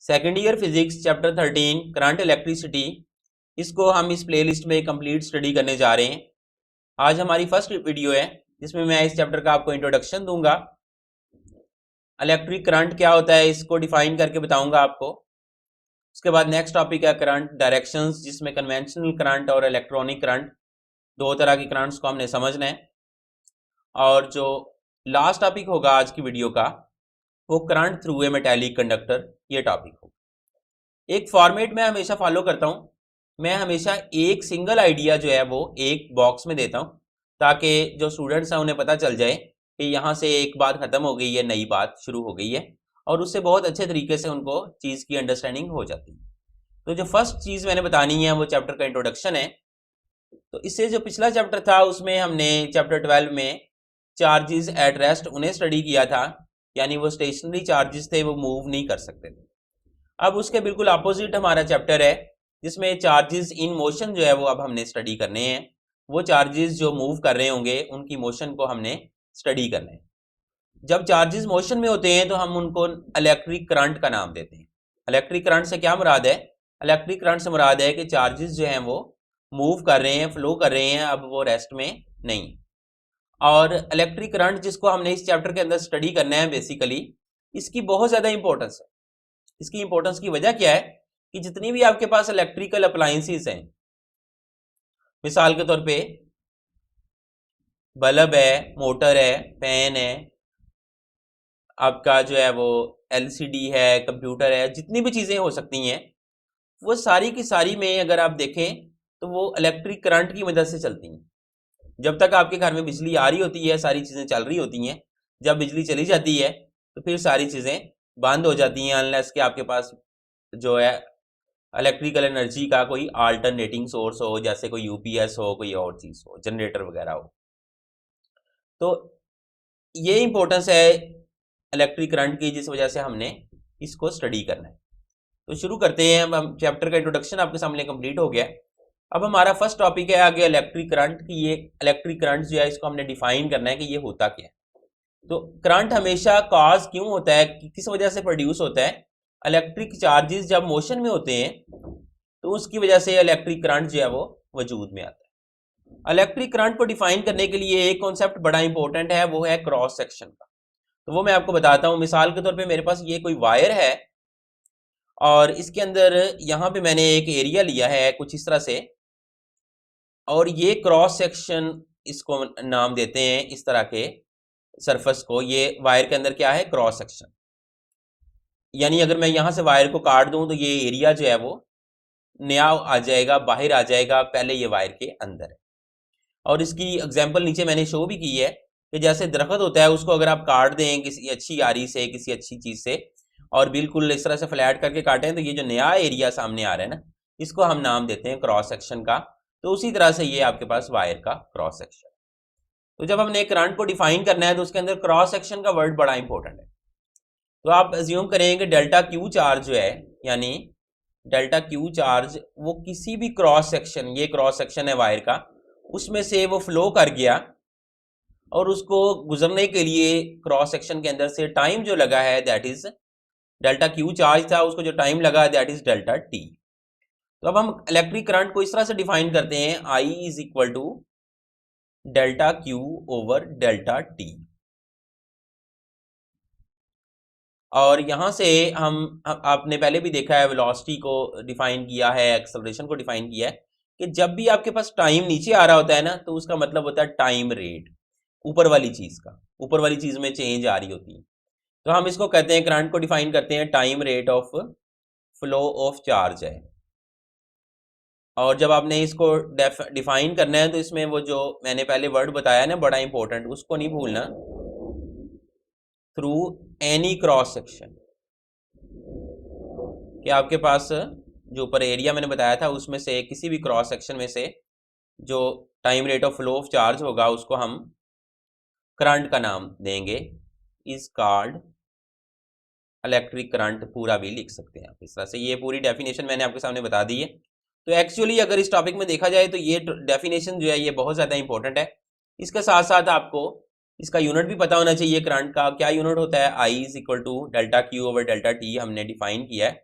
Second year physics chapter 13 current electricity, इसको हम इस प्लेलिस्ट में कंप्लीट स्टडी करने जा रहे हैं। आज हमारी फर्स्ट वीडियो है जिसमें मैं इस चैप्टर का आपको इंट्रोडक्शन दूंगा। इलेक्ट्रिक करंट क्या होता है इसको डिफाइन करके बताऊंगा आपको। उसके बाद नेक्स्ट टॉपिक है करंट डायरेक्शंस, जिसमें कन्वेंशनल करंट और इलेक्ट्रॉनिक करंट, दो तरह के करंट्स को हमने समझना है। और जो लास्ट टॉपिक होगा आज की वीडियो का वो current through a metallic conductor, ये टॉपिक होगा। एक फॉर्मेट में हमेशा फॉलो करता हूँ, मैं हमेशा एक सिंगल आइडिया जो है वो एक बॉक्स में देता हूँ ताकि जो स्टूडेंट्स हैं उन्हें पता चल जाए कि यहाँ से एक बात खत्म हो गई है, नई बात शुरू हो गई है, और उससे बहुत अच्छे तरीके से उनको चीज़ की अंडरस्टैंडिंग हो जाती है। तो जो फर्स्ट चीज़ मैंने बतानी है वो चैप्टर का इंट्रोडक्शन है। तो इससे जो पिछला चैप्टर था उसमें हमने चैप्टर 12 में चार्जेस एट रेस्ट उन्हें स्टडी किया था, यानी वो स्टेशनरी चार्जेस थे, वो मूव नहीं कर सकते थे। अब उसके बिल्कुल अपोजिट हमारा चैप्टर है जिसमें चार्जेस इन मोशन जो है वो अब हमने स्टडी करने हैं। वो चार्जेस जो मूव कर रहे होंगे उनकी मोशन को हमने स्टडी करना है। जब चार्जेस मोशन में होते हैं तो हम उनको इलेक्ट्रिक करंट का नाम देते हैं। इलेक्ट्रिक करंट से क्या मुराद है? इलेक्ट्रिक करंट से मुराद है कि चार्जेस जो हैं वो मूव कर रहे हैं, फ्लो कर रहे हैं, अब वो रेस्ट में नहीं। और इलेक्ट्रिक करंट जिसको हमने इस चैप्टर के अंदर स्टडी करना है, बेसिकली इसकी बहुत ज़्यादा इंपॉर्टेंस है। इसकी इंपॉर्टेंस की वजह क्या है कि जितनी भी आपके पास इलेक्ट्रिकल अप्लायंसेस हैं, मिसाल के तौर पे बल्ब है, मोटर है, फैन है, आपका जो है वो एलसीडी है, कंप्यूटर है, जितनी भी चीज़ें हो सकती हैं वो सारी की सारी में अगर आप देखें तो वो इलेक्ट्रिक करंट की मदद से चलती हैं। जब तक आपके घर में बिजली आ रही होती है सारी चीज़ें चल रही होती हैं, जब बिजली चली जाती है तो फिर सारी चीज़ें बंद हो जाती हैं, अनलेस कि आपके पास जो है इलेक्ट्रिकल एनर्जी का कोई अल्टरनेटिंग सोर्स हो, जैसे कोई यूपीएस हो, कोई और चीज़ हो, जनरेटर वगैरह हो। तो ये इंपॉर्टेंस है इलेक्ट्रिक करंट की, जिस वजह से हमने इसको स्टडी करना है। तो शुरू करते हैं। हम चैप्टर का इंट्रोडक्शन आपके सामने कंप्लीट हो गया। अब हमारा फर्स्ट टॉपिक है आगे इलेक्ट्रिक करंट की। ये इलेक्ट्रिक करंट जो है इसको हमने डिफाइन करना है कि ये होता क्या है। तो करंट हमेशा कॉज क्यों होता है, किस वजह से प्रोड्यूस होता है? इलेक्ट्रिक चार्जेस जब मोशन में होते हैं तो उसकी वजह से इलेक्ट्रिक करंट जो है वो वजूद में आता है। इलेक्ट्रिक करंट को डिफाइन करने के लिए एक कॉन्सेप्ट बड़ा इंपॉर्टेंट है, वो है क्रॉस सेक्शन का। तो वो मैं आपको बताता हूँ। मिसाल के तौर पे मेरे पास ये कोई वायर है और इसके अंदर यहाँ पे मैंने एक एरिया लिया है कुछ इस तरह से, और ये क्रॉस सेक्शन इसको नाम देते हैं इस तरह के सरफेस को। ये वायर के अंदर क्या है? Cross section. यानी अगर मैं यहाँ से वायर को काट दूं तो ये एरिया जो है वो नया आ जाएगा, बाहर आ जाएगा, पहले ये वायर के अंदर है। और इसकी एग्जांपल नीचे मैंने शो भी की है कि जैसे दरख्त होता है, उसको अगर आप काट दें किसी अच्छी आरी से, किसी अच्छी चीज़ से, और बिल्कुल इस तरह से फ्लैट करके काटें, तो ये जो नया एरिया सामने आ रहा है ना, इसको हम नाम देते हैं क्रॉस सेक्शन का। तो उसी तरह से ये आपके पास वायर का क्रॉस सेक्शन। तो जब हमने करंट को डिफाइन करना है तो उसके अंदर क्रॉस सेक्शन का वर्ड बड़ा इंपॉर्टेंट है। तो आप अज्यूम करें कि डेल्टा क्यू चार्ज जो है, यानी डेल्टा क्यू चार्ज वो किसी भी क्रॉस सेक्शन, ये क्रॉस सेक्शन है वायर का, उसमें से वो फ्लो कर गया, और उसको गुजरने के लिए क्रॉस सेक्शन के अंदर से टाइम जो लगा है that is delta Q charge था, उसको जो टाइम लगा दैट इज डेल्टा टी। तो अब हम इलेक्ट्रिक करंट को इस तरह से डिफाइन करते हैं, I is equal to delta Q over delta T. और यहाँ से आपने पहले भी देखा है, वेलोसिटी को डिफाइन किया है, एक्सेलरेशन को डिफाइन किया है कि जब भी आपके पास टाइम नीचे आ रहा होता है ना, तो उसका मतलब होता है टाइम रेट, ऊपर वाली चीज़ का, ऊपर वाली चीज़ में चेंज आ रही होती है। तो हम इसको कहते हैं, करंट को डिफाइन करते हैं time rate of flow of charge है। और जब आपने इसको डिफाइन करना है तो इसमें वो जो मैंने पहले वर्ड बताया ना बड़ा इंपॉर्टेंट, उसको नहीं भूलना, थ्रू एनी क्रॉस सेक्शन। कि आपके पास जो ऊपर एरिया मैंने बताया था उसमें से किसी भी क्रॉस सेक्शन में से जो time rate of flow of charge होगा उसको हम करंट का नाम देंगे, इज कॉल्ड इलेक्ट्रिक करंट। पूरा भी लिख सकते हैं आप इस तरह से। ये पूरी डेफिनेशन मैंने आपके सामने बता दी है। तो एक्चुअली अगर इस टॉपिक में देखा जाए तो ये डेफिनेशन जो है ये बहुत ज़्यादा इंपॉर्टेंट है। इसके साथ साथ आपको इसका यूनिट भी पता होना चाहिए। करंट का क्या यूनिट होता है? I is equal to delta Q over delta t हमने डिफाइन किया है।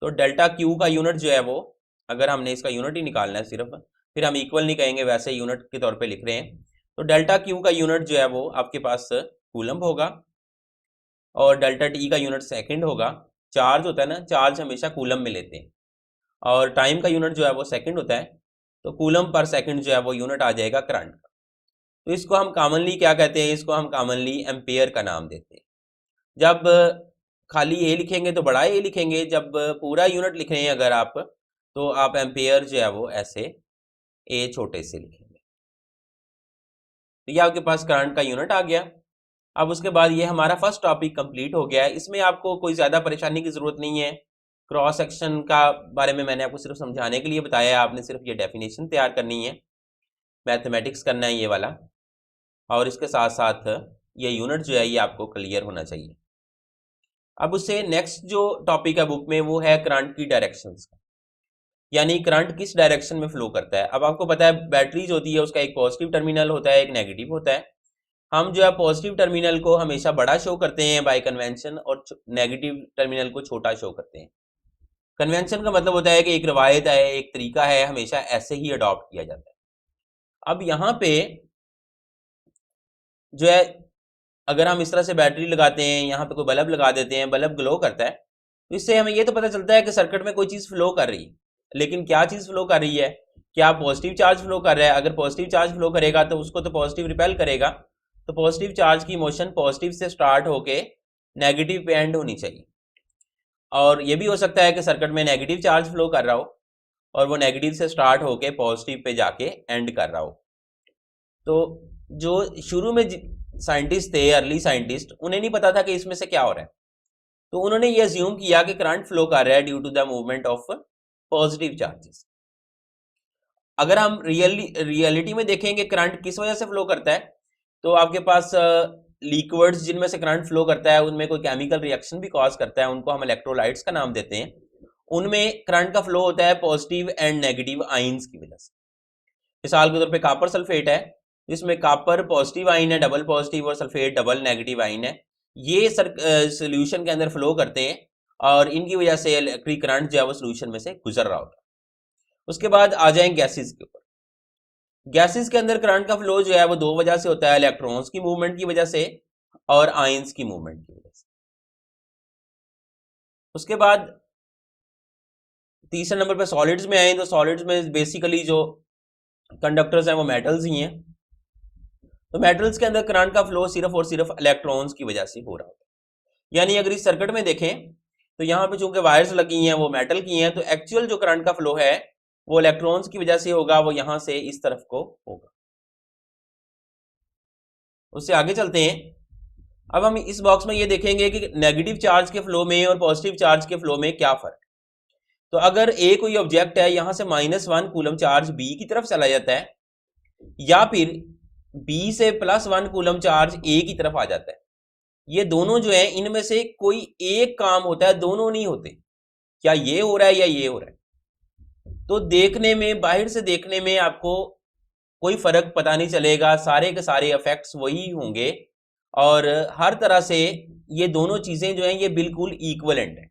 तो डेल्टा क्यू का यूनिट जो है वो, अगर हमने इसका यूनिट ही निकालना है सिर्फ, फिर हम इक्वल नहीं कहेंगे, वैसे यूनिट के तौर पे लिख रहे हैं, तो डेल्टा क्यू का यूनिट जो है वो आपके पास कूलम्ब होगा और डेल्टा टी का यूनिट सेकंड होगा। चार्ज होता है ना, चार्ज हमेशा कूलम्ब में लेते हैं, और टाइम का यूनिट जो है वो सेकंड होता है, तो कूलम्ब पर सेकंड जो है वो यूनिट आ जाएगा करंट का। तो इसको हम कॉमनली क्या कहते हैं, इसको हम कॉमनली एम्पेयर का नाम देते हैं। जब खाली ए लिखेंगे तो बड़ा ए लिखेंगे, जब पूरा यूनिट लिख रहे हैं अगर आप, तो आप एम्पेयर जो है वो ऐसे ए छोटे से लिखेंगे। तो ये आपके पास करंट का यूनिट आ गया। अब उसके बाद ये हमारा फर्स्ट टॉपिक कंप्लीट हो गया है। इसमें आपको कोई ज़्यादा परेशानी की ज़रूरत नहीं है। क्रॉस सेक्शन का बारे में मैंने आपको सिर्फ समझाने के लिए बताया है, आपने सिर्फ ये डेफिनेशन तैयार करनी है, मैथमेटिक्स करना है ये वाला, और इसके साथ साथ ये यूनिट जो है ये आपको क्लियर होना चाहिए। अब उससे नेक्स्ट जो टॉपिक है बुक में वो है करंट की डायरेक्शंस का, यानी करंट किस डायरेक्शन में फ्लो करता है। अब आपको पता है बैटरीज होती है, उसका एक पॉजिटिव टर्मिनल होता है, एक नेगेटिव होता है। हम जो है पॉजिटिव टर्मिनल को हमेशा बड़ा शो करते हैं बाय कन्वेंशन, और नेगेटिव टर्मिनल को छोटा शो करते हैं। कन्वेंशन का मतलब होता है कि एक रवायत है, एक तरीका है, हमेशा ऐसे ही अडॉप्ट किया जाता है। अब यहाँ पे जो है अगर हम इस तरह से बैटरी लगाते हैं, यहाँ पे कोई बल्ब लगा देते हैं, बल्ब ग्लो करता है, तो इससे हमें ये तो पता चलता है कि सर्किट में कोई चीज़ फ्लो कर रही है, लेकिन क्या चीज़ फ्लो कर रही है, क्या पॉजिटिव चार्ज फ्लो कर रहा है। अगर पॉजिटिव चार्ज फ्लो करेगा तो उसको तो पॉजिटिव रिपेल करेगा, तो पॉजिटिव चार्ज की मोशन पॉजिटिव से स्टार्ट होके नेगेटिव पे एंड होनी चाहिए। और ये भी हो सकता है कि सर्किट में नेगेटिव चार्ज फ्लो कर रहा हो और वो नेगेटिव से स्टार्ट होके पॉजिटिव पे जाके एंड कर रहा हो। तो जो शुरू में साइंटिस्ट थे, अर्ली साइंटिस्ट, उन्हें नहीं पता था कि इसमें से क्या हो रहा है, तो उन्होंने ये अज्यूम किया कि करंट फ्लो कर रहा है due to the movement of positive charges. अगर हम रियलिटी में देखेंगे करंट किस वजह से फ्लो करता है, तो आपके पास लिक्विड्स जिनमें से करंट फ्लो करता है उनमें कोई केमिकल रिएक्शन भी कॉज करता है, उनको हम इलेक्ट्रोलाइट्स का नाम देते हैं। उनमें करंट का फ्लो होता है पॉजिटिव एंड नेगेटिव आइंस की वजह से। मिसाल के तौर पे कॉपर सल्फेट है, इसमें कॉपर पॉजिटिव आइन है, डबल पॉजिटिव, और सल्फेट डबल नेगेटिव आइन है। ये सोल्यूशन के अंदर फ्लो करते हैं और इनकी वजह से इलेक्ट्रिक करंट जो है वो सोल्यूशन में से गुजर रहा होता है। उसके बाद आ जाएं गैसेस के ऊपर। गैसेस के अंदर करंट का फ्लो जो है वो दो वजह से होता है, इलेक्ट्रॉन्स की मूवमेंट की वजह से और आइंस की मूवमेंट की वजह से। उसके बाद तीसरे नंबर पे सॉलिड्स में आए, तो सॉलिड्स में बेसिकली जो कंडक्टर्स हैं वो मेटल्स ही हैं। तो मेटल्स के अंदर करंट का फ्लो सिर्फ और सिर्फ इलेक्ट्रॉन्स की वजह से हो रहा होता है। यानी अगर इस सर्किट में देखें तो यहाँ पे चूंकि वायर्स लगी हैं वो मेटल की हैं, तो एक्चुअल जो करंट का फ्लो है वो इलेक्ट्रॉन्स की वजह से होगा, वो यहाँ से इस तरफ को होगा। उससे आगे चलते हैं। अब हम इस बॉक्स में ये देखेंगे कि नेगेटिव चार्ज के फ्लो में और पॉजिटिव चार्ज के फ्लो में क्या फर्क है। तो अगर ए कोई ऑब्जेक्ट है, यहां से -1 कूलम चार्ज बी की तरफ चला जाता है, या फिर बी से +1 कूलम चार्ज ए की तरफ आ जाता है, ये दोनों जो है इनमें से कोई एक काम होता है, दोनों नहीं होते। क्या ये हो रहा है या ये हो रहा है। तो देखने में, बाहर से देखने में आपको कोई फर्क पता नहीं चलेगा, सारे के सारे इफेक्ट्स वही होंगे, और हर तरह से ये दोनों चीजें जो हैं ये बिल्कुल इक्वलेंट है।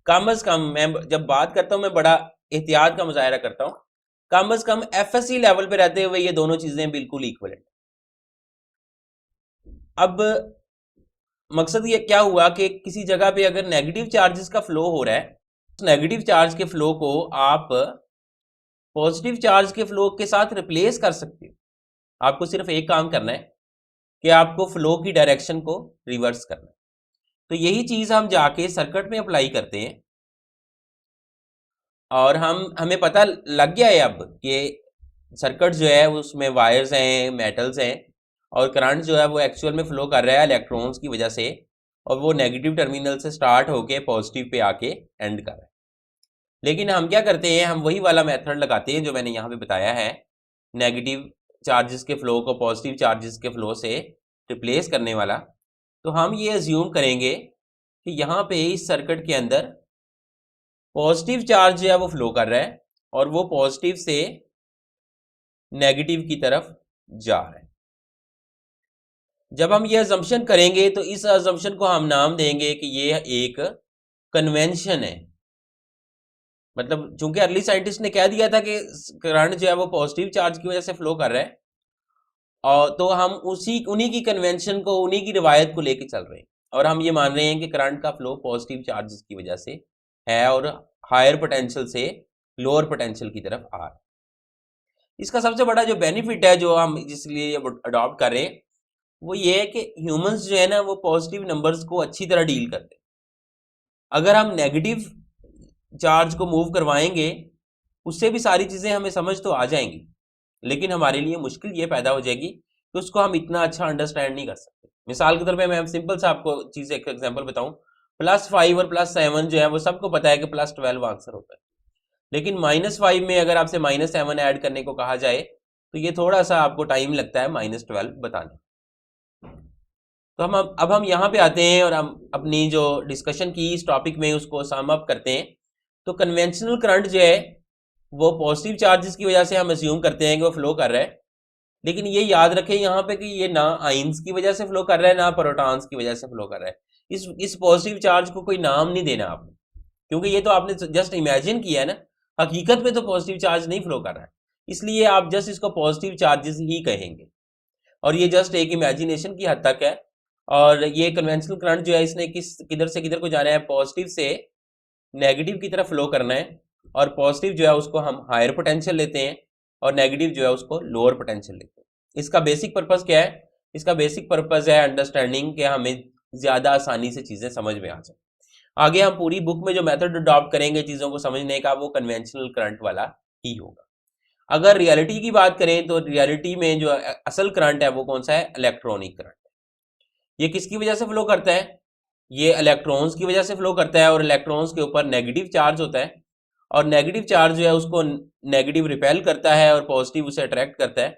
कम अज कम, मैं जब बात करता हूं मैं बड़ा एहतियात का मुजाहरा करता हूं, कम अज कम एफएससी लेवल पे रहते हुए ये दोनों चीजें बिल्कुल इक्वलेंट। अब मकसद ये क्या हुआ कि किसी जगह पे अगर नेगेटिव चार्जेस का फ्लो हो रहा है, उस नेगेटिव चार्ज के फ्लो को आप पॉजिटिव चार्ज के फ्लो के साथ रिप्लेस कर सकते हो। आपको सिर्फ एक काम करना है कि आपको फ्लो की डायरेक्शन को रिवर्स करना है। तो यही चीज हम जाके सर्किट में अप्लाई करते हैं, और हमें पता लग गया है अब कि सर्किट जो है उसमें वायर्स हैं, मेटल्स हैं, और करंट जो है वो एक्चुअल में फ्लो कर रहा है इलेक्ट्रॉन्स की वजह से, और वो नेगेटिव टर्मिनल से स्टार्ट होके पॉजिटिव पे आके एंड कर रहा है। लेकिन हम क्या करते हैं, हम वही वाला मेथड लगाते हैं जो मैंने यहाँ पे बताया है, नेगेटिव चार्जेस के फ्लो को पॉजिटिव चार्जेस के फ्लो से रिप्लेस करने वाला। तो हम ये अज्यूम करेंगे कि यहाँ पे इस सर्किट के अंदर पॉजिटिव चार्ज जो है वो फ्लो कर रहा है, और वो पॉजिटिव से नेगेटिव की तरफ जा रहा है। जब हम ये अजम्पशन करेंगे तो इस अजम्पशन को हम नाम देंगे कि ये एक कन्वेंशन है। मतलब चूंकि अर्ली साइंटिस्ट ने कह दिया था कि करंट जो है वो पॉजिटिव चार्ज की वजह से फ्लो कर रहा है, और तो हम उन्हीं की कन्वेंशन को, उन्हीं की रिवायत को लेके चल रहे हैं, और हम ये मान रहे हैं कि करंट का फ्लो पॉजिटिव चार्जेस की वजह से है और हायर पोटेंशियल से लोअर पोटेंशियल की तरफ आ रहा है। इसका सबसे बड़ा जो बेनिफिट है जो हम जिसलिए अडॉप्ट कर रहे हैं वो ये है कि ह्यूमंस जो है ना वो पॉजिटिव नंबर्स को अच्छी तरह डील करते हैं। अगर हम नेगेटिव चार्ज को मूव करवाएंगे उससे भी सारी चीज़ें हमें समझ तो आ जाएंगी, लेकिन हमारे लिए मुश्किल ये पैदा हो जाएगी कि उसको हम इतना अच्छा अंडरस्टैंड नहीं कर सकते। मिसाल के तौर पे मैं सिंपल सा आपको चीज़ एक एग्जांपल बताऊं, +5 और +7 जो है वो सबको पता है कि +12 आंसर होता है, लेकिन -5 में अगर आपसे -7 ऐड करने को कहा जाए तो ये थोड़ा सा आपको टाइम लगता है -12 बताने। तो अब हम यहाँ पे आते हैं और हम अपनी जो डिस्कशन की इस टॉपिक में उसको सम अप करते हैं। तो कन्वेंशनल करंट जो है वो पॉजिटिव चार्जेस की वजह से हम अज्यूम करते हैं कि वो फ्लो कर रहा है, लेकिन ये याद रखें यहाँ पे कि ये ना आइंस की वजह से फ्लो कर रहा है ना प्रोटॉन्स की वजह से फ्लो कर रहा है। इस पॉजिटिव चार्ज को कोई नाम नहीं देना आपने, क्योंकि ये तो आपने जस्ट इमेजिन किया है ना, हकीकत में तो पॉजिटिव चार्ज नहीं फ्लो कर रहा है, इसलिए आप जस्ट इसको पॉजिटिव चार्जेस ही कहेंगे, और ये जस्ट एक इमेजिनेशन की हद तक है। और ये कन्वेंशनल करंट जो है इसने किधर से किधर को जाना है, पॉजिटिव से नेगेटिव की तरफ फ्लो करना है, और पॉजिटिव जो है उसको हम हायर पोटेंशियल लेते हैं और नेगेटिव जो है उसको लोअर पोटेंशियल लेते हैं। इसका बेसिक पर्पस क्या है? इसका बेसिक पर्पस है अंडरस्टैंडिंग, कि हमें ज़्यादा आसानी से चीज़ें समझ में आ जाए। आगे हम पूरी बुक में जो मेथड अडॉप्ट करेंगे चीज़ों को समझने का वो कन्वेंशनल करंट वाला ही होगा। अगर रियलिटी की बात करें तो रियलिटी में जो असल करंट है वो कौन सा है? Electronic current. ये किसकी वजह से फ्लो करता है? ये इलेक्ट्रॉन्स की वजह से फ्लो करता है, और इलेक्ट्रॉन्स के ऊपर नेगेटिव चार्ज होता है, और नेगेटिव चार्ज जो है उसको नेगेटिव रिपेल करता है और पॉजिटिव उसे अट्रैक्ट करता है।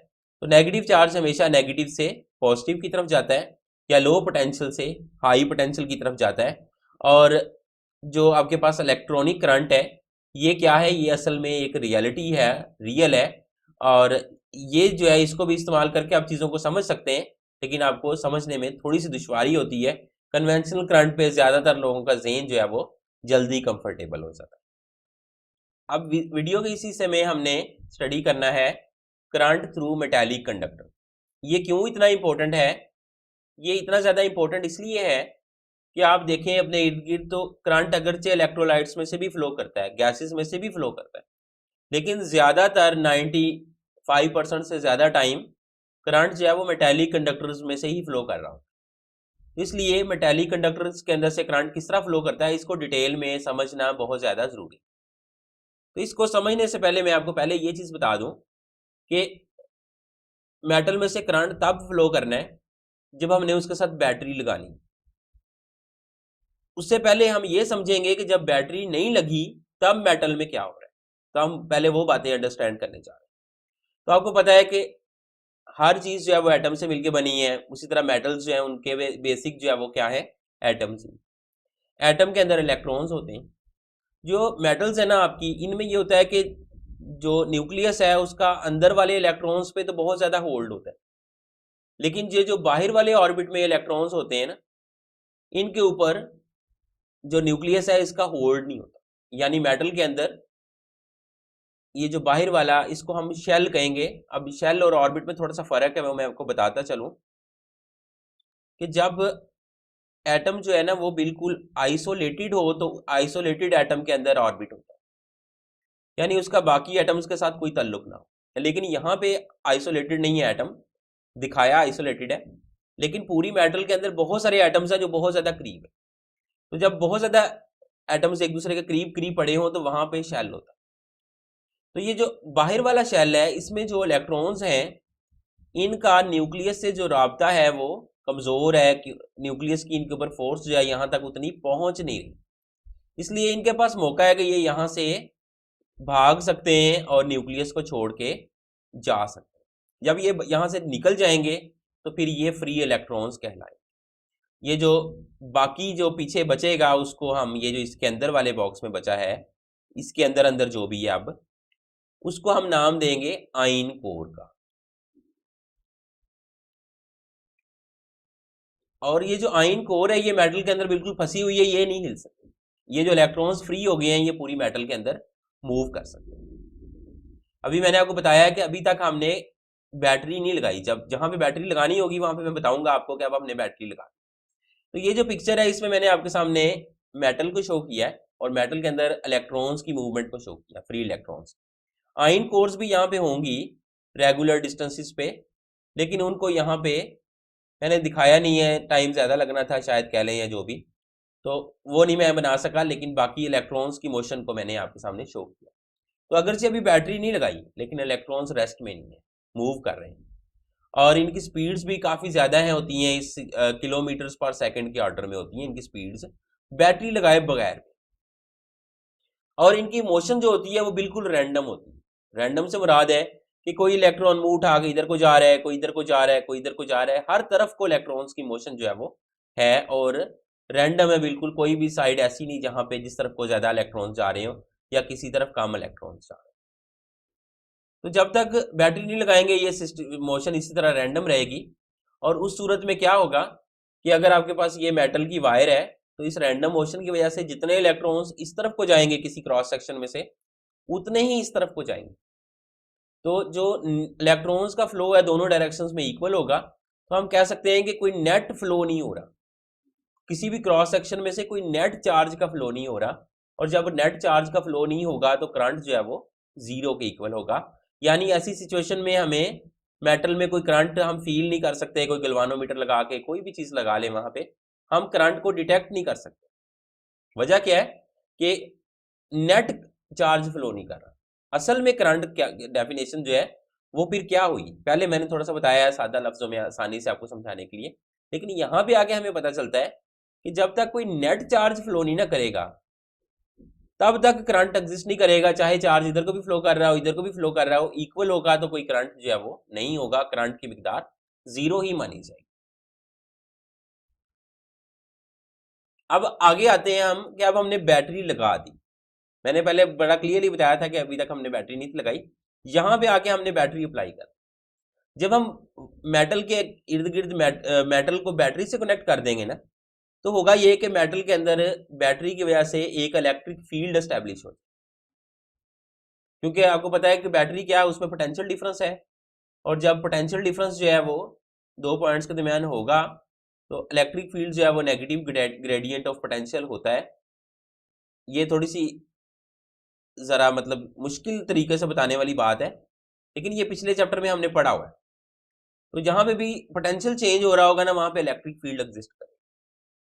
तो नेगेटिव चार्ज हमेशा नेगेटिव से पॉजिटिव की तरफ जाता है, या लो पोटेंशियल से हाई पोटेंशियल की तरफ जाता है। और जो आपके पास इलेक्ट्रॉनिक करंट है ये क्या है? ये असल में एक रियलिटी है, रियल है, और ये जो है इसको भी इस्तेमाल करके आप चीज़ों को समझ सकते हैं, लेकिन आपको समझने में थोड़ी सी दुश्वारी होती है। कन्वेंशनल करंट पे ज़्यादातर लोगों का ज़हन जो है वो जल्दी कंफर्टेबल हो जाता है। अब वीडियो के इसी से में हमने स्टडी करना है करंट थ्रू मेटालिक कंडक्टर। ये क्यों इतना इंपॉर्टेंट है? ये इतना ज़्यादा इंपॉर्टेंट इसलिए है कि आप देखें अपने इर्द गिर्द तो करंट अगरचे इलेक्ट्रोलाइट्स में से भी फ्लो करता है, गैसेस में से भी फ्लो करता है, लेकिन ज़्यादातर 95% से ज़्यादा टाइम करंट जो है वो मेटालिक कंडक्टर्स में से ही फ्लो कर रहा हूँ। इसलिए मेटालिक कंडक्टर्स के अंदर से करंट किस तरह फ्लो करता है इसको डिटेल में समझना बहुत ज़्यादा ज़रूरी है। तो इसको समझने से पहले मैं आपको पहले ये चीज़ बता दूं कि मेटल में से करंट तब फ्लो करना है जब हमने उसके साथ बैटरी लगानी। उससे पहले हम ये समझेंगे कि जब बैटरी नहीं लगी तब मेटल में क्या हो रहा है, तो हम पहले वो बातें अंडरस्टैंड करने जा रहे हैं। तो आपको पता है कि हर चीज़ जो है वो एटम से मिलकर बनी है, उसी तरह मेटल्स जो है उनके बेसिक जो है वो क्या है? एटम्स। एटम के अंदर इलेक्ट्रॉन्स होते हैं। जो मेटल्स है ना आपकी, इनमें ये होता है कि जो न्यूक्लियस है उसका अंदर वाले इलेक्ट्रॉन्स पे तो बहुत ज़्यादा होल्ड होता है, लेकिन ये जो बाहर वाले ऑर्बिट में इलेक्ट्रॉन्स होते हैं ना, इनके ऊपर जो न्यूक्लियस है इसका होल्ड नहीं होता। यानी मेटल के अंदर ये जो बाहर वाला इसको हम शेल कहेंगे। अब शेल और ऑर्बिट में थोड़ा सा फर्क है, वो मैं आपको बताता चलूं कि जब एटम जो है ना वो बिल्कुल आइसोलेटेड हो तो आइसोलेटेड एटम के अंदर ऑर्बिट होता है, यानी उसका बाकी एटम्स के साथ कोई ताल्लुक ना हो। लेकिन यहाँ पे आइसोलेटेड नहीं है एटम, दिखाया आइसोलेटेड है, लेकिन पूरी मेटल के अंदर बहुत सारे एटम्स हैं जो बहुत ज़्यादा करीब है। तो जब बहुत ज़्यादा एटम्स एक दूसरे के करीब करीब पड़े हों तो वहाँ पे शेल होता है। तो ये जो बाहर वाला शेल है इसमें जो इलेक्ट्रॉन्स हैं इनका न्यूक्लियस से जो राब्ता है वो कमज़ोर है, न्यूक्लियस की इनके ऊपर फोर्स जो है यहाँ तक उतनी पहुँच नहीं रही, इसलिए इनके पास मौका है कि ये यहाँ से भाग सकते हैं और न्यूक्लियस को छोड़ के जा सकते हैं। जब ये यहाँ से निकल जाएंगे तो फिर ये फ्री इलेक्ट्रॉन्स कहलाएंगे। ये जो बाकी जो पीछे बचेगा उसको हम, ये जो इसके अंदर वाले बॉक्स में बचा है इसके अंदर अंदर जो भी है अब, उसको हम नाम देंगे आयन कोर का। और ये जो आयन कोर है ये मेटल के अंदर बिल्कुल फंसी हुई है, ये नहीं हिल सकती। ये जो इलेक्ट्रॉन्स फ्री हो गए हैं ये पूरी मेटल के अंदर मूव कर सकते हैं। अभी मैंने आपको बताया कि अभी तक हमने बैटरी नहीं लगाई, जब जहां पे बैटरी लगानी होगी वहां पे मैं बताऊंगा आपको कि अब हमने बैटरी लगा। तो ये जो पिक्चर है इसमें मैंने आपके सामने मेटल को शो किया है और मेटल के अंदर इलेक्ट्रॉन्स की मूवमेंट को शो किया, फ्री इलेक्ट्रॉन्स। आयन कोर्स भी यहाँ पे होंगी रेगुलर डिस्टेंसेस पे, लेकिन उनको यहाँ पे मैंने दिखाया नहीं है, टाइम ज़्यादा लगना था शायद कह लें या जो भी, तो वो नहीं मैं बना सका, लेकिन बाकी इलेक्ट्रॉन्स की मोशन को मैंने आपके सामने शो किया। तो अगर से अभी बैटरी नहीं लगाई लेकिन इलेक्ट्रॉन्स रेस्ट में नहीं है, मूव कर रहे हैं और इनकी स्पीड्स भी काफ़ी ज़्यादा है, होती हैं इस किलोमीटर्स पर सेकंड के ऑर्डर में होती हैं इनकी स्पीड्स बैटरी लगाए बगैर। और इनकी मोशन जो होती है वो बिल्कुल रैंडम होती है। रैंडम से मुराद है कि कोई इलेक्ट्रॉन मुंह उठा के इधर को जा रहा है, कोई इधर को जा रहा है, कोई इधर को जा रहा है, हर तरफ को इलेक्ट्रॉन्स की मोशन जो है वो है और रैंडम है बिल्कुल। कोई भी साइड ऐसी नहीं जहां पे जिस तरफ को ज्यादा इलेक्ट्रॉन जा रहे हो या किसी तरफ कम इलेक्ट्रॉन जा रहे हो। तो जब तक बैटरी नहीं लगाएंगे ये मोशन इसी तरह रैंडम रहेगी। और उस सूरत में क्या होगा कि अगर आपके पास ये मेटल की वायर है तो इस रैंडम मोशन की वजह से जितने इलेक्ट्रॉन्स इस तरफ को जाएंगे किसी क्रॉस सेक्शन में से, उतने ही इस तरफ को जाएंगे। तो जो इलेक्ट्रॉन्स का फ्लो है दोनों डायरेक्शंस में इक्वल होगा। तो हम कह सकते हैं कि कोई नेट फ्लो नहीं हो रहा, किसी भी क्रॉस सेक्शन में से कोई नेट चार्ज का फ्लो नहीं हो रहा। और जब नेट चार्ज का फ्लो नहीं होगा तो करंट जो है वो जीरो के इक्वल होगा। यानी ऐसी सिचुएशन में हमें मेटल में कोई करंट हम फील नहीं कर सकते, कोई गैल्वानोमीटर लगा के कोई भी चीज लगा ले वहां पे हम करंट को डिटेक्ट नहीं कर सकते। वजह क्या है कि नेट चार्ज फ्लो नहीं कर रहा। असल में करंट क्या डेफिनेशन जो है वो फिर क्या हुई, पहले मैंने थोड़ा सा बताया है सादा लफ्जों में आसानी से आपको समझाने के लिए, लेकिन यहां पे आगे हमें पता चलता है कि जब तक कोई नेट चार्ज फ्लो नहीं ना करेगा तब तक करंट एग्जिस्ट नहीं करेगा। चाहे चार्ज इधर को भी फ्लो कर रहा हो इधर को भी फ्लो कर रहा हो, इक्वल होगा तो कोई करंट जो है वो नहीं होगा, करंट की मिकदार जीरो ही मानी जाएगी। अब आगे आते हैं हम कि अब हमने बैटरी लगा दी। मैंने पहले बड़ा क्लियरली बताया था कि अभी तक हमने बैटरी नहीं लगाई, यहां पे आके हमने बैटरी अप्लाई कर। जब हम मेटल के इर्द गिर्द मेटल को बैटरी से कनेक्ट कर देंगे ना, तो होगा ये कि मेटल के अंदर बैटरी की वजह से एक इलेक्ट्रिक फील्ड एस्टेब्लिश हो, क्योंकि आपको पता है कि बैटरी क्या है, उसमें पोटेंशियल डिफरेंस है। और जब पोटेंशियल डिफरेंस जो है वो दो पॉइंट्स के दरमियान होगा तो इलेक्ट्रिक फील्ड जो है वो नेगेटिव ग्रेडियंट ऑफ पोटेंशियल होता है। ये थोड़ी सी ज़रा मतलब मुश्किल तरीके से बताने वाली बात है, लेकिन ये पिछले चैप्टर में हमने पढ़ा हुआ है। तो जहाँ पे भी पोटेंशियल चेंज हो रहा होगा ना वहाँ पे इलेक्ट्रिक फील्ड एग्जिस्ट करेगा,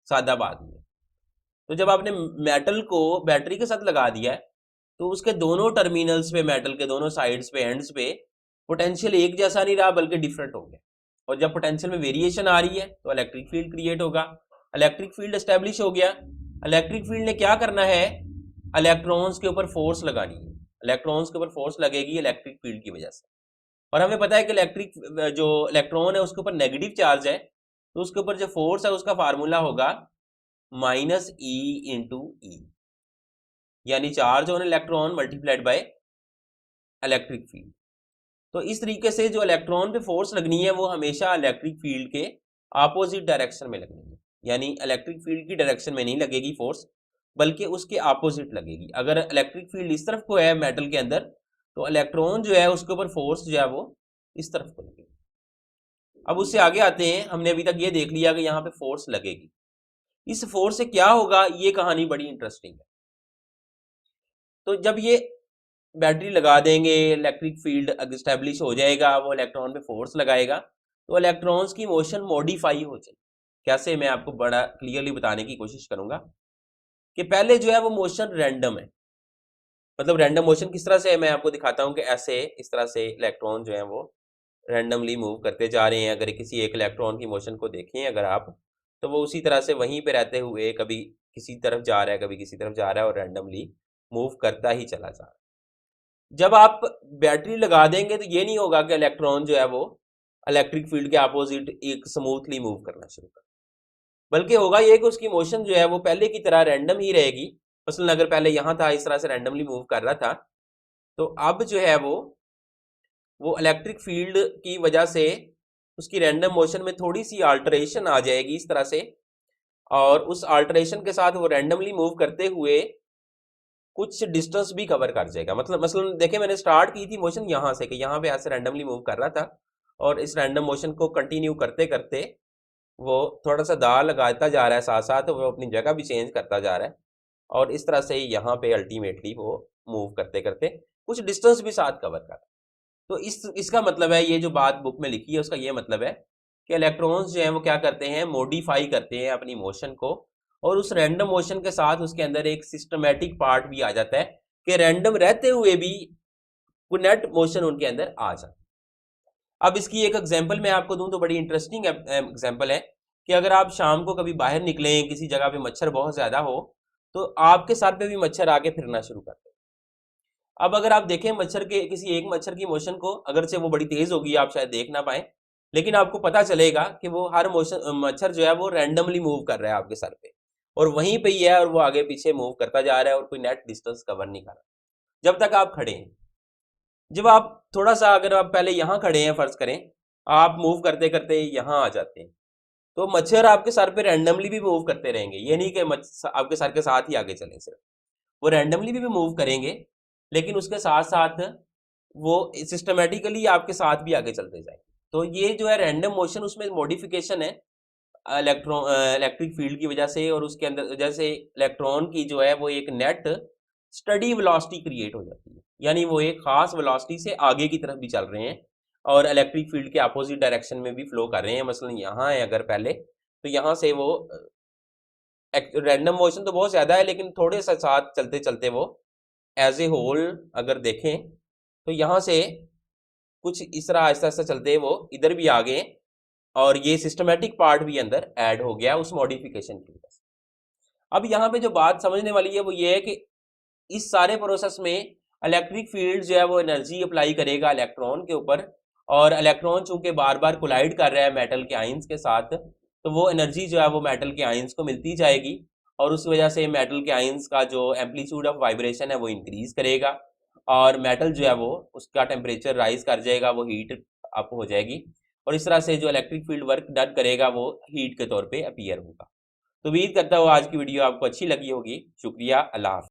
सादा बात में। तो जब आपने मेटल को बैटरी के साथ लगा दिया है तो उसके दोनों टर्मिनल्स पे, मेटल के दोनों साइड्स पे, एंड्स पे पोटेंशियल एक जैसा नहीं रहा बल्कि डिफरेंट हो गया। और जब पोटेंशियल में वेरिएशन आ रही है तो इलेक्ट्रिक फील्ड क्रिएट होगा। इलेक्ट्रिक फील्ड एस्टेब्लिश हो गया। इलेक्ट्रिक फील्ड ने क्या करना है, इलेक्ट्रॉन्स के ऊपर फोर्स लगानी है। इलेक्ट्रॉन्स के ऊपर फोर्स लगेगी इलेक्ट्रिक फील्ड की वजह से। और हमें पता है कि इलेक्ट्रिक जो इलेक्ट्रॉन है उसके ऊपर नेगेटिव चार्ज है, तो उसके ऊपर जो फोर्स है उसका फार्मूला होगा माइनस ई इंटू ई, यानी charge on electron multiplied by electric field. तो इस तरीके से जो इलेक्ट्रॉन पे फोर्स लगनी है वो हमेशा इलेक्ट्रिक फील्ड के अपोजिट डायरेक्शन में लगनी है, यानी इलेक्ट्रिक फील्ड की डायरेक्शन में नहीं लगेगी फोर्स बल्कि उसके अपोजिट लगेगी। अगर इलेक्ट्रिक फील्ड इस तरफ को है मेटल के अंदर तो इलेक्ट्रॉन जो है उसके ऊपर फोर्स जो है वो इस तरफ को लगेगी। अब उससे आगे आते हैं, हमने अभी तक ये देख लिया कि यहाँ पे फोर्स लगेगी। इस फोर्स से क्या होगा, ये कहानी बड़ी इंटरेस्टिंग है। तो जब ये बैटरी लगा देंगे, इलेक्ट्रिक फील्ड एस्टेब्लिश हो जाएगा, वो इलेक्ट्रॉन पे फोर्स लगाएगा तो इलेक्ट्रॉन्स की मोशन मॉडिफाई हो जाएगी। कैसे, मैं आपको बड़ा क्लियरली बताने की कोशिश करूंगा कि पहले जो है वो मोशन रैंडम है। मतलब रैंडम मोशन किस तरह से है मैं आपको दिखाता हूं कि ऐसे इस तरह से इलेक्ट्रॉन जो है वो रैंडमली मूव करते जा रहे हैं। अगर किसी एक इलेक्ट्रॉन की मोशन को देखें अगर आप, तो वो उसी तरह से वहीं पे रहते हुए कभी किसी तरफ जा रहा है कभी किसी तरफ जा रहा है और रैंडमली मूव करता ही चला जा रहा है। जब आप बैटरी लगा देंगे तो ये नहीं होगा कि इलेक्ट्रॉन जो है वो इलेक्ट्रिक फील्ड के अपोजिट एक स्मूथली मूव करना शुरू कर, बल्कि होगा ये कि उसकी मोशन जो है वो पहले की तरह रैंडम ही रहेगी। मसलन अगर पहले यहाँ था इस तरह से रैंडमली मूव कर रहा था, तो अब जो है वो इलेक्ट्रिक फील्ड की वजह से उसकी रैंडम मोशन में थोड़ी सी अल्टरेशन आ जाएगी इस तरह से, और उस अल्टरेशन के साथ वो रैंडमली मूव करते हुए कुछ डिस्टेंस भी कवर कर जाएगा। मतलब मसलन देखिए मैंने स्टार्ट की थी मोशन यहाँ से कि यहाँ पे ऐसे रैंडमली मूव कर रहा था और इस रैंडम मोशन को कंटिन्यू करते करते वो थोड़ा सा दाव लगाता जा रहा है, साथ साथ वो अपनी जगह भी चेंज करता जा रहा है और इस तरह से यहाँ पे अल्टीमेटली वो मूव करते करते कुछ डिस्टेंस भी साथ कवर कर रहा है। तो इसका मतलब है, ये जो बात बुक में लिखी है उसका ये मतलब है कि इलेक्ट्रॉन्स जो हैं वो क्या करते हैं, मॉडिफाई करते हैं अपनी मोशन को और उस रैंडम मोशन के साथ उसके अंदर एक सिस्टमेटिक पार्ट भी आ जाता है कि रैंडम रहते हुए भी नेट मोशन उनके अंदर आ जाता है। अब इसकी एक एग्जांपल मैं आपको दूं तो बड़ी इंटरेस्टिंग एग्जांपल है कि अगर आप शाम को कभी बाहर निकलें, किसी जगह पे मच्छर बहुत ज़्यादा हो, तो आपके सर पे भी मच्छर आके फिरना शुरू करते हैं। अब अगर आप देखें मच्छर के किसी एक मच्छर की मोशन को, अगरचे वो बड़ी तेज़ होगी, आप शायद देख ना पाएँ, लेकिन आपको पता चलेगा कि वो हर मोशन मच्छर जो है वो रैंडमली मूव कर रहा है आपके सर पे और वहीं पे ही है और वो आगे पीछे मूव करता जा रहा है और कोई नेट डिस्टेंस कवर नहीं कर रहा जब तक आप खड़े हैं। जब आप थोड़ा सा, अगर आप पहले यहाँ खड़े हैं फर्ज करें, आप मूव करते करते यहाँ आ जाते हैं, तो मच्छर आपके सर पे रैंडमली भी मूव करते रहेंगे। ये नहीं कि आपके सर के साथ ही आगे चलें, सिर्फ वो रैंडमली भी मूव करेंगे, लेकिन उसके साथ साथ वो सिस्टमेटिकली आपके साथ भी आगे चलते जाएंगे। तो ये जो है रैंडम मोशन, उसमें मॉडिफिकेशन है इलेक्ट्रिक फील्ड की वजह से और उसके अंदर जैसे इलेक्ट्रॉन की जो है वो एक नेट स्टडी वेलोसिटी क्रिएट हो जाती है, यानी वो एक खास वेलोसिटी से आगे की तरफ भी चल रहे हैं और इलेक्ट्रिक फील्ड के अपोजिट डायरेक्शन में भी फ्लो कर रहे हैं। मसलन यहाँ है अगर पहले, तो यहाँ से वो रैंडम मोशन तो बहुत ज़्यादा है लेकिन थोड़े से साथ चलते चलते वो एज ए होल अगर देखें तो यहाँ से कुछ इस तरह आहिस्ता आहिस्ता चलते वो इधर भी आ गए और ये सिस्टमेटिक पार्ट भी अंदर ऐड हो गया उस मॉडिफिकेशन की वजह से। अब यहाँ पे जो बात समझने वाली है वो ये है कि इस सारे प्रोसेस में इलेक्ट्रिक फील्ड जो है वो एनर्जी अप्लाई करेगा इलेक्ट्रॉन के ऊपर और इलेक्ट्रॉन चूंकि बार बार कोलाइड कर रहा है मेटल के आइंस के साथ, तो वो एनर्जी जो है वो मेटल के आइंस को मिलती जाएगी और उस वजह से मेटल के आइंस का जो एम्पलीट्यूड ऑफ वाइब्रेशन है वो इंक्रीज करेगा और मेटल जो है वो उसका टेम्परेचर राइज कर जाएगा, वो हीट अप हो जाएगी और इस तरह से जो इलेक्ट्रिक फील्ड वर्क डन करेगा वो हीट के तौर पे अपीयर होगा। तो उम्मीद करता हूँ आज की वीडियो आपको अच्छी लगी होगी। शुक्रिया, अल्लाह हाफ़िज़।